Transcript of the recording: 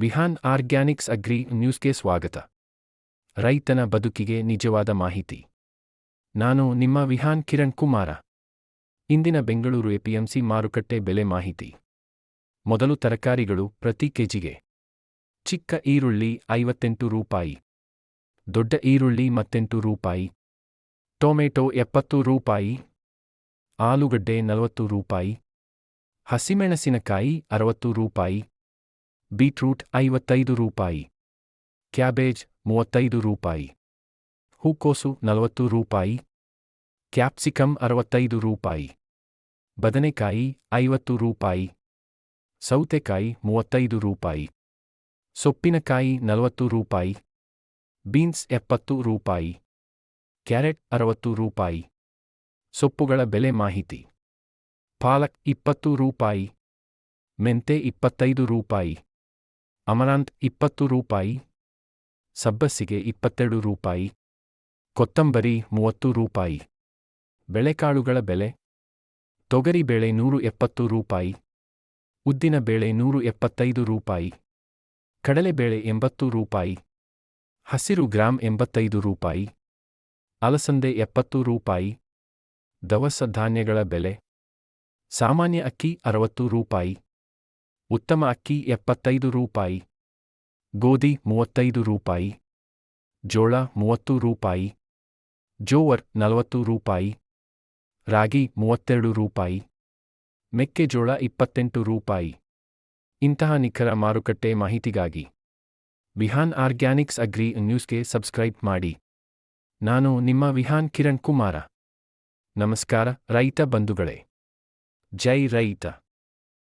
Vihaan Organics agri ನ್ಯೂಸ್ಗೆ ಸ್ವಾಗತ. ರೈತನ ಬದುಕಿಗೆ ನಿಜವಾದ ಮಾಹಿತಿ. ನಾನು ನಿಮ್ಮ ವಿಹಾನ್ ಕಿರಣ್ ಕುಮಾರ. ಇಂದಿನ ಬೆಂಗಳೂರು ಎಪಿಎಂಸಿ ಮಾರುಕಟ್ಟೆ ಬೆಲೆ ಮಾಹಿತಿ. ಮೊದಲು ತರಕಾರಿಗಳು ಪ್ರತಿ ಕೆಜಿಗೆ. ಚಿಕ್ಕ ಈರುಳ್ಳಿ 58 ರೂಪಾಯಿ, ದೊಡ್ಡ ಈರುಳ್ಳಿ 38 ರೂಪಾಯಿ, ಟೊಮೆಟೊ 70 ರೂಪಾಯಿ, ಆಲೂಗಡ್ಡೆ 40 ರೂಪಾಯಿ, ಹಸಿಮೆಣಸಿನಕಾಯಿ 60 ರೂಪಾಯಿ, ಬೀಟ್ರೂಟ್ 55 ರೂಪಾಯಿ, ಕ್ಯಾಬೇಜ್ 35 ರೂಪಾಯಿ, ಹೂಕೋಸು 40 ರೂಪಾಯಿ, ಕ್ಯಾಪ್ಸಿಕಮ್ 65 ರೂಪಾಯಿ, ಬದನೆಕಾಯಿ 50 ರೂಪಾಯಿ, ಸೌತೆಕಾಯಿ 35 ರೂಪಾಯಿ, ಸೊಪ್ಪಿನಕಾಯಿ 40 ರೂಪಾಯಿ, ಬೀನ್ಸ್ 70 ರೂಪಾಯಿ, ಕ್ಯಾರೆಟ್ 60 ರೂಪಾಯಿ. ಸೊಪ್ಪುಗಳ ಬೆಲೆ ಮಾಹಿತಿ. ಪಾಲಕ್ 20 ರೂಪಾಯಿ, ಮೆಂತೆ 25 ರೂಪಾಯಿ, ಅಮರಾಂತ್ 20 ರೂಪಾಯಿ, ಸಬ್ಬಸಿಗೆ 22 ರೂಪಾಯಿ, ಕೊತ್ತಂಬರಿ 30 ರೂಪಾಯಿ. ಬೆಳೆಕಾಳುಗಳ ಬೆಲೆ. ತೊಗರಿಬೇಳೆ 170 ರೂಪಾಯಿ, ಉದ್ದಿನಬೇಳೆ 175 ರೂಪಾಯಿ, ಕಡಲೆಬೇಳೆ 80 ರೂಪಾಯಿ, ಹಸಿರು ಗ್ರಾಂ 85 ರೂಪಾಯಿ, ಅಲಸಂದೆ 70 ರೂಪಾಯಿ. ದವಸ ಧಾನ್ಯಗಳ ಬೆಲೆ. ಸಾಮಾನ್ಯ ಅಕ್ಕಿ 60 ರೂಪಾಯಿ, ಉತ್ತಮ ಅಕ್ಕಿ 75 ರೂಪಾಯಿ, ಗೋಧಿ 35 ರೂಪಾಯಿ, ಜೋಳ 30 ರೂಪಾಯಿ, ಜೋವರ್ 40 ರೂಪಾಯಿ, ರಾಗಿ 32 ರೂಪಾಯಿ, ಮೆಕ್ಕೆಜೋಳ 28 ರೂಪಾಯಿ. ಇಂತಹ ನಿಖರ ಮಾರುಕಟ್ಟೆ ಮಾಹಿತಿಗಾಗಿ ವಿಹಾನ್ ಆರ್ಗ್ಯಾನಿಕ್ಸ್ ಅಗ್ರಿ ನ್ಯೂಸ್ಗೆ ಸಬ್ಸ್ಕ್ರೈಬ್ ಮಾಡಿ. ನಾನು ನಿಮ್ಮ ವಿಹಾನ್ ಕಿರಣ್ ಕುಮಾರ. ನಮಸ್ಕಾರ ರೈತ ಬಂಧುಗಳೇ. ಜೈ ರೈತ.